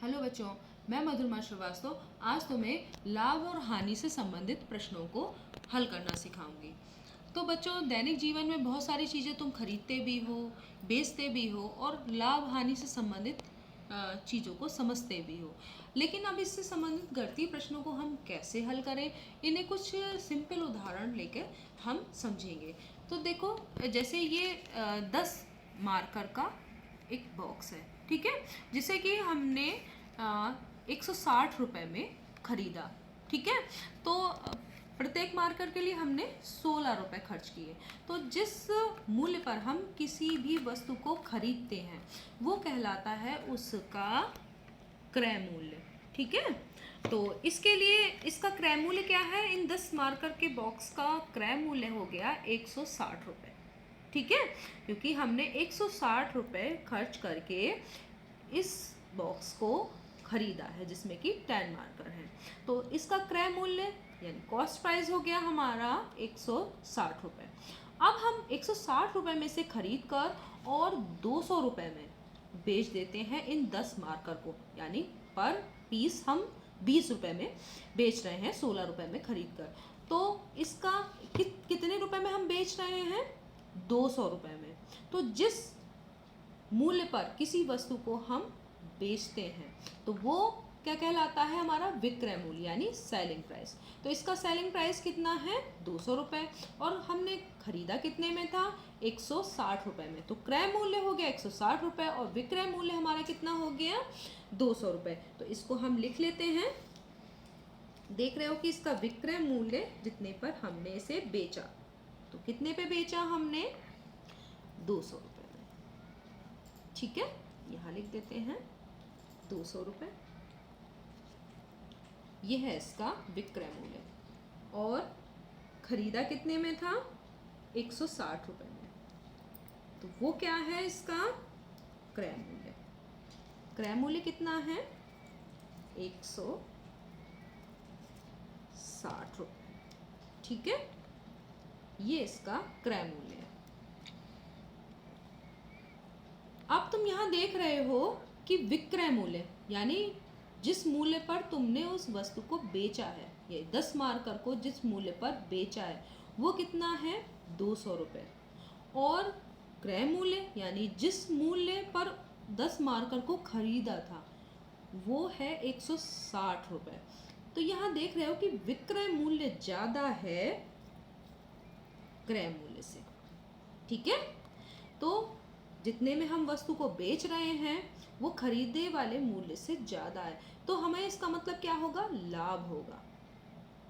Hello बच्चों, मैं मधुरमा श्रीवास्तव आज तुम्हें लाभ और हानि से संबंधित प्रश्नों को हल करना सिखाऊंगी। तो बच्चों, दैनिक जीवन में बहुत सारी चीज़ें तुम खरीदते भी हो, बेचते भी हो और लाभ हानि से संबंधित चीज़ों को समझते भी हो। लेकिन अब इससे संबंधित गणितीय प्रश्नों को हम कैसे हल करें, इन्हें कुछ सिंपल उदाहरण लेकर हम समझेंगे। तो देखो, जैसे ये 10 मार्कर का एक बॉक्स है, ठीक है, जिसे कि हमने 160 रुपये में खरीदा, ठीक है। तो प्रत्येक मार्कर के लिए हमने 16 रुपये खर्च किए। तो जिस मूल्य पर हम किसी भी वस्तु को खरीदते हैं वो कहलाता है उसका क्रय मूल्य, ठीक है। तो इसके लिए इसका क्रय मूल्य क्या है? इन 10 मार्कर के बॉक्स का क्रय मूल्य हो गया 160 रुपये, ठीक है, क्योंकि हमने 160 रुपये खर्च करके इस बॉक्स को खरीदा है जिसमें कि 10 मार्कर है। तो इसका क्रय मूल्य यानी कॉस्ट प्राइस हो गया हमारा 160 रुपये। अब हम 160 रुपये में से खरीद कर और 200 रुपये में बेच देते हैं इन 10 मार्कर को, यानी पर पीस हम 20 रुपये में बेच रहे हैं 16 रुपये में खरीद कर। तो इसका कितने रुपए में हम बेच रहे हैं? 200 रुपये में। तो जिस मूल्य पर किसी वस्तु को हम बेचते हैं तो वो क्या कहलाता है? हमारा विक्रय मूल्य यानी सेलिंग प्राइस। तो इसका सेलिंग प्राइस कितना है? 200 रुपये, और हमने खरीदा कितने में था? 160 रुपये में। तो क्रय मूल्य हो गया 160 रुपये और विक्रय मूल्य हमारा कितना हो गया? 200 रुपये। तो इसको हम लिख लेते हैं। देख रहे हो कि इसका विक्रय मूल्य जितने पर हमने इसे बेचा, तो कितने पे बेचा हमने? 200 रुपये में, ठीक है। यहाँ लिख देते हैं 200 रुपये, यह है इसका विक्रय मूल्य। और खरीदा कितने में था? 160 रुपये में। तो वो क्या है इसका क्रय मूल्य? क्रय मूल्य कितना है? 160 रुपये, ठीक है। ये इसका क्रय मूल्य है। अब तुम यहाँ देख रहे हो कि विक्रय मूल्य यानी जिस मूल्य पर तुमने उस वस्तु को बेचा है, ये 10 मार्कर को जिस मूल्य पर बेचा है वो कितना है? 200 रुपये। और क्रय मूल्य यानी जिस मूल्य पर 10 मार्कर को खरीदा था वो है 160 रुपये। तो यहाँ देख रहे हो कि विक्रय मूल्य ज़्यादा है क्रय मूल्य से, ठीक है। तो जितने में हम वस्तु को बेच रहे हैं वो खरीदे वाले मूल्य से ज़्यादा है, तो हमें इसका मतलब क्या होगा? लाभ होगा,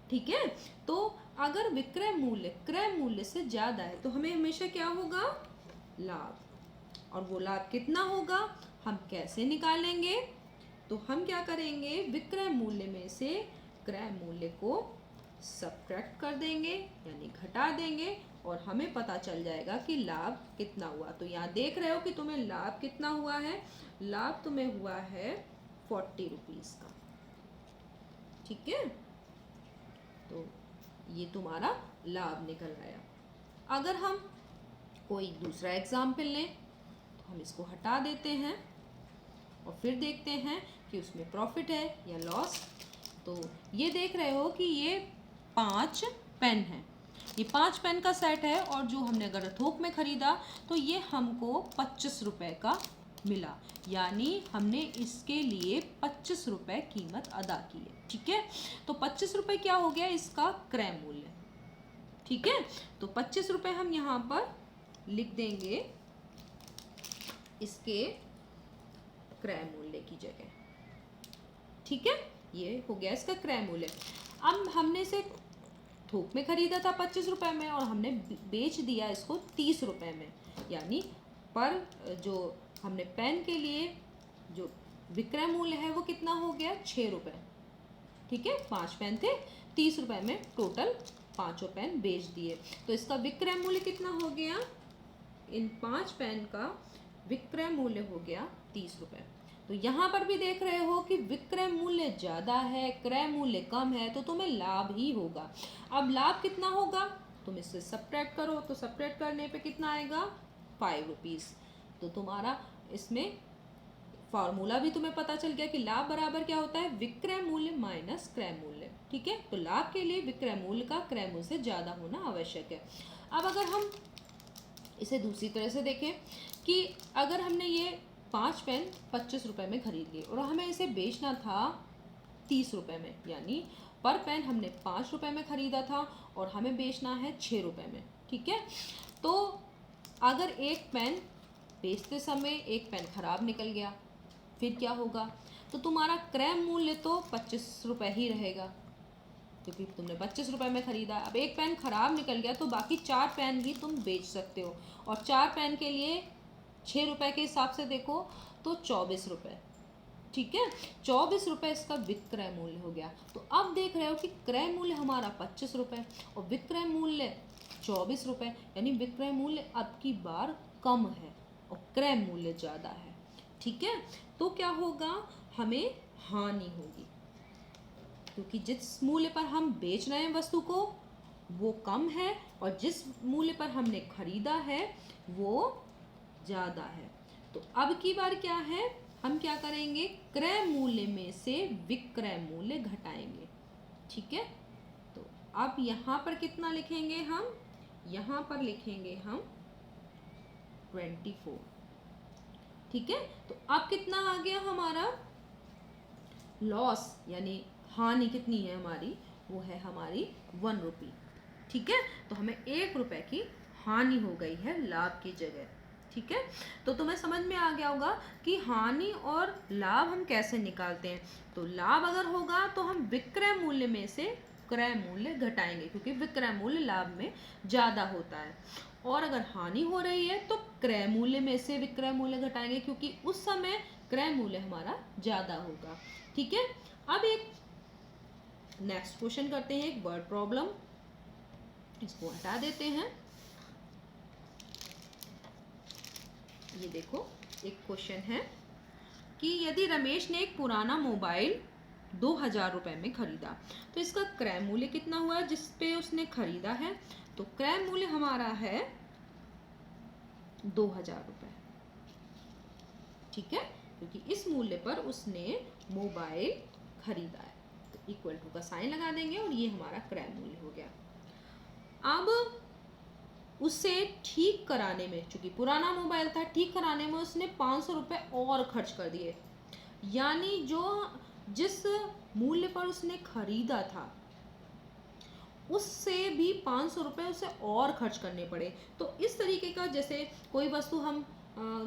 ठीक है। तो अगर विक्रय मूल्य क्रय मूल्य से ज़्यादा है तो हमें हमेशा क्या होगा? लाभ। और वो लाभ कितना होगा हम कैसे निकालेंगे? तो हम क्या करेंगे? विक्रय मूल्य में से क्रय मूल्य को सब्ट्रैक्ट कर देंगे यानी घटा देंगे और हमें पता चल जाएगा कि लाभ कितना हुआ। तो यहाँ देख रहे हो कि तुम्हें लाभ कितना हुआ है? लाभ तुम्हें हुआ है 40 रुपीज़ का, ठीक है। तो ये तुम्हारा लाभ निकल आया। अगर हम कोई दूसरा एग्जाम्पल लें तो हम इसको हटा देते हैं और फिर देखते हैं कि उसमें प्रॉफिट है या लॉस। तो ये देख रहे हो कि ये 5 पेन है, ये 5 पेन का सेट है और जो हमने अगर थोक में ख़रीदा तो ये हमको 25 रुपये का मिला, यानी हमने इसके लिए 25 रुपये कीमत अदा की है, ठीक है। तो 25 रुपये क्या हो गया? इसका क्रय मूल्य, ठीक है। तो 25 रुपये हम यहाँ पर लिख देंगे इसके क्रय मूल्य की जगह, ठीक है। ये हो गया इसका क्रय मूल्य। अब हमने इसे थोक में खरीदा था 25 रुपये में और हमने बेच दिया इसको 30 रुपये में, यानी पर जो हमने पेन के लिए जो विक्रय मूल्य है वो कितना हो गया? 6 रुपये, ठीक है। 5 पेन थे, 30 रुपये में टोटल 5 पेन बेच दिए। तो इसका विक्रय मूल्य कितना हो गया? इन 5 पेन का विक्रय मूल्य हो गया 30 रुपये। तो यहाँ पर भी देख रहे हो कि विक्रय मूल्य ज़्यादा है क्रय मूल्य कम है, तो तुम्हें लाभ ही होगा। अब लाभ कितना होगा? तुम इससे सब्ट्रैक्ट करो, तो सब्ट्रैक्ट करने पे कितना आएगा? 5 रुपीज़। तो तुम्हारा इसमें फॉर्मूला भी तुम्हें पता चल गया कि लाभ बराबर क्या होता है, विक्रय मूल्य माइनस क्रय मूल्य। ठीक है, तो लाभ के लिए विक्रय मूल्य का क्रय मूल्य से ज़्यादा होना आवश्यक है। अब अगर हम इसे दूसरी तरह से देखें कि अगर हमने ये 5 पेन 25 रुपये में खरीद लिए और हमें इसे बेचना था 30 रुपये में, यानी पर पेन हमने 5 रुपये में खरीदा था और हमें बेचना है 6 रुपये में। ठीक है, तो अगर एक पेन बेचते समय एक पेन खराब निकल गया, फिर क्या होगा, तो तुम्हारा क्रय मूल्य तो 25 रुपये ही रहेगा क्योंकि तुमने 25 रुपये में खरीदा। अब एक पेन खराब निकल गया तो बाकी 4 पेन भी तुम बेच सकते हो, और 4 पेन के लिए 6 रुपये के हिसाब से देखो तो 24 रुपये। ठीक है, 24 रुपये इसका विक्रय मूल्य हो गया। तो अब देख रहे हो कि क्रय मूल्य हमारा 25 रुपये और विक्रय मूल्य 24 रुपये, यानी विक्रय मूल्य अब की बार कम है और क्रय मूल्य ज़्यादा है। ठीक है, तो क्या होगा, हमें हानि होगी क्योंकि जिस मूल्य पर हम बेच रहे हैं वस्तु को वो कम है और जिस मूल्य पर हमने खरीदा है वो ज़्यादा है। तो अब की बार क्या है, हम क्या करेंगे, क्रय मूल्य में से विक्रय मूल्य घटाएंगे। ठीक है, तो अब यहाँ पर कितना लिखेंगे हम, यहाँ पर लिखेंगे हम 24। ठीक है, तो अब कितना आ गया हमारा लॉस, यानी हानि कितनी है हमारी, वो है हमारी 1 रुपी। ठीक है, तो हमें 1 रुपये की हानि हो गई है लाभ की जगह। ठीक है, तो तुम्हें समझ में आ गया होगा कि हानि और लाभ हम कैसे निकालते हैं। तो लाभ अगर होगा तो हम विक्रय मूल्य में से क्रय मूल्य घटाएंगे क्योंकि विक्रय मूल्य लाभ में ज़्यादा होता है, और अगर हानि हो रही है तो क्रय मूल्य में से विक्रय मूल्य घटाएंगे क्योंकि उस समय क्रय मूल्य हमारा ज़्यादा होगा। ठीक है, अब एक नेक्स्ट क्वेश्चन करते हैं, एक वर्ड प्रॉब्लम, इसको हटा देते हैं। ये देखो एक क्वेश्चन है कि यदि रमेश ने एक पुराना मोबाइल 2000 रुपये में खरीदा तो इसका क्रय मूल्य कितना हुआ जिस पे उसने खरीदा है, तो क्रय मूल्य हमारा है 2000 रुपये। ठीक है, क्योंकि इस मूल्य पर उसने मोबाइल खरीदा है, तो इक्वल टू का साइन लगा देंगे और ये हमारा क्रय मूल्य हो गया। अब उसे ठीक कराने में, चूंकि पुराना मोबाइल था, ठीक कराने में उसने 500 रुपये और खर्च कर दिए, यानी जो जिस मूल्य पर उसने खरीदा था उससे भी 500 रुपये उसे और खर्च करने पड़े। तो इस तरीके का, जैसे कोई वस्तु हम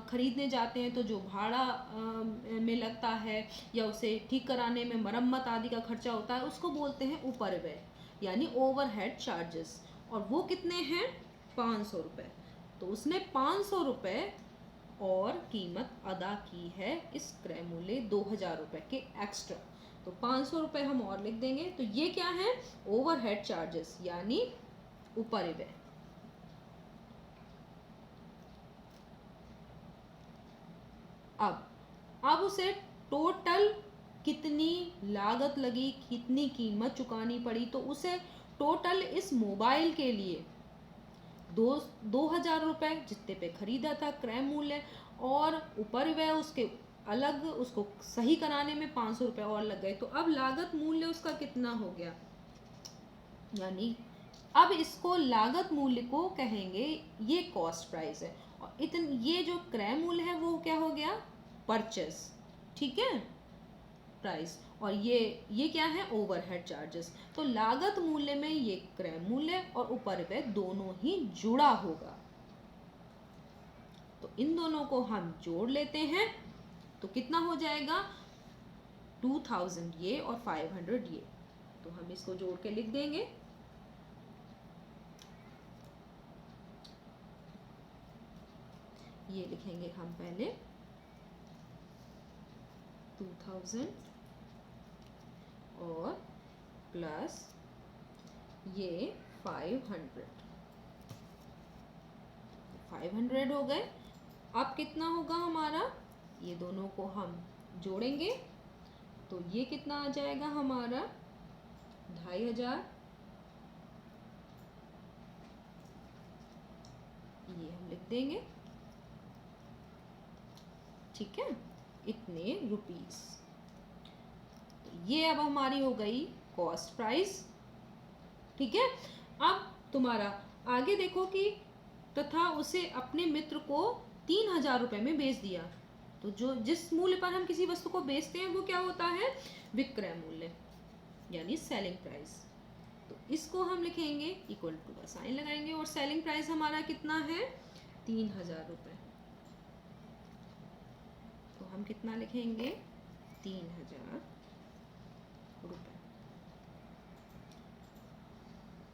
खरीदने जाते हैं तो जो भाड़ा में लगता है या उसे ठीक कराने में मरम्मत आदि का खर्चा होता है उसको बोलते हैं उपरिव्यय, यानी ओवरहेड चार्जेस, और वो कितने हैं 500 रुपये। तो उसने 500 रुपये और कीमत अदा की है इस क्रय मूल्य 2000 रुपये के एक्स्ट्रा, तो 500 रुपये हम और लिख देंगे। तो ये क्या है, ओवरहेड चार्जेस यानी उपरिव्यय। अब उसे टोटल कितनी लागत लगी, कितनी कीमत चुकानी पड़ी, तो उसे टोटल इस मोबाइल के लिए 2000 रुपये जितने पे खरीदा था क्रय मूल्य, और उपरिव्यय उसके अलग, उसको सही कराने में 500 रुपये और लग गए, तो अब लागत मूल्य उसका कितना हो गया, यानी अब इसको लागत मूल्य को कहेंगे, ये कॉस्ट प्राइस है, और ये जो क्रय मूल्य है वो क्या हो गया, परचेस। ठीक है, प्राइस, और ये क्या है, ओवरहेड चार्जेस। तो लागत मूल्य में ये क्रय मूल्य और उपरिव्यय दोनों ही जुड़ा होगा, तो इन दोनों को हम जोड़ लेते हैं, तो कितना हो जाएगा 2000 ये और 500 ये, तो हम इसको जोड़ के लिख देंगे। ये लिखेंगे हम पहले 2000 और प्लस ये 500 हो गए। अब कितना होगा हमारा, ये दोनों को हम जोड़ेंगे तो ये कितना आ जाएगा हमारा 2500, ये हम लिख देंगे। ठीक है, इतने रुपीस। तो ये अब हमारी हो गई कॉस्ट प्राइस। ठीक है, अब तुम्हारा आगे देखो कि तथा उसे अपने मित्र को 3,000 रुपए में बेच दिया। तो जो जिस मूल्य पर हम किसी वस्तु को बेचते हैं वो क्या होता है, विक्रय मूल्य यानी सेलिंग प्राइस। तो इसको हम लिखेंगे इक्वल टू का साइन लगाएंगे, और सेलिंग प्राइस हमारा कितना है, 3,000 रुपए। तो हम कितना लिखेंगे, 3,000 रुपए।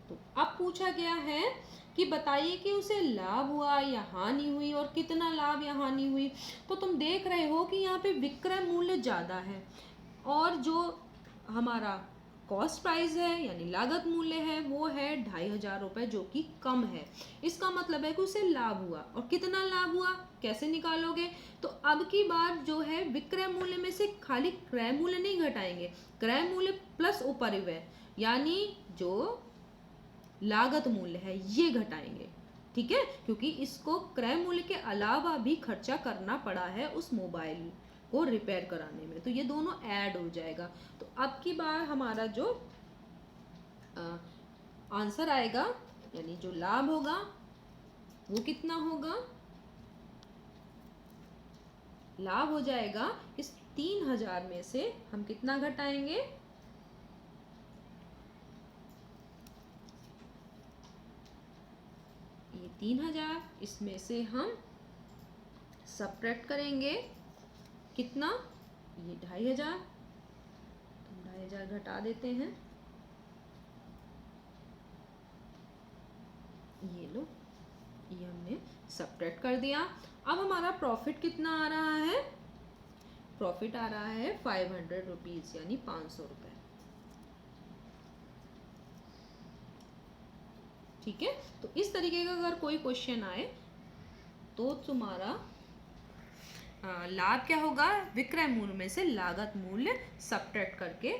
तो अब पूछा गया है कि बताइए कि उसे लाभ हुआ या हानि हुई, और कितना लाभ या हानि हुई। तो तुम देख रहे हो कि यहाँ पे विक्रय मूल्य ज़्यादा है, और जो हमारा कॉस्ट प्राइस है यानी लागत मूल्य है वो है 2,500 रुपये, जो कि कम है। इसका मतलब है कि उसे लाभ हुआ, और कितना लाभ हुआ कैसे निकालोगे। तो अब की बार जो है विक्रय मूल्य में से खाली क्रय मूल्य नहीं घटाएंगे, क्रय मूल्य प्लस उपरिव्यय यानी जो लागत मूल्य है ये घटाएंगे। ठीक है, क्योंकि इसको क्रय मूल्य के अलावा भी खर्चा करना पड़ा है उस मोबाइल को रिपेयर कराने में, तो ये दोनों ऐड हो जाएगा। तो अब की बार हमारा जो आंसर आएगा यानी जो लाभ होगा वो कितना होगा, लाभ हो जाएगा इस 3,000 में से हम कितना घटाएंगे, ये 3,000, इसमें से हम सब्ट्रैक्ट करेंगे कितना, ये 2,500, तो 2,500 घटा देते हैं, ये लो, ये हमने सब्ट्रैक्ट कर दिया। अब हमारा प्रॉफिट कितना आ रहा है, प्रॉफिट आ रहा है 500 रुपीज यानी 500 रुपए। ठीक है, तो इस तरीके का अगर कोई क्वेश्चन आए तो तुम्हारा लाभ क्या होगा, विक्रय मूल्य में से लागत मूल्य सब्ट्रैक्ट करके,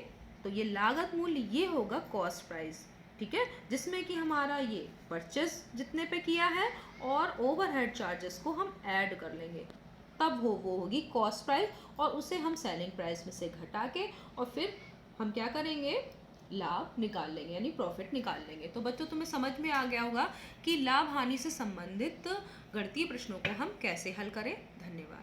तो ये लागत मूल्य ये होगा कॉस्ट प्राइस। ठीक है, जिसमें कि हमारा ये परचेस जितने पे किया है और ओवरहेड चार्जेस को हम ऐड कर लेंगे, तब वो होगी कॉस्ट प्राइस, और उसे हम सेलिंग प्राइस में से घटा के और फिर हम क्या करेंगे, लाभ निकाल लेंगे यानी प्रॉफिट निकाल लेंगे। तो बच्चों तुम्हें समझ में आ गया होगा कि लाभ हानि से संबंधित गणितीय प्रश्नों को हम कैसे हल करें। धन्यवाद।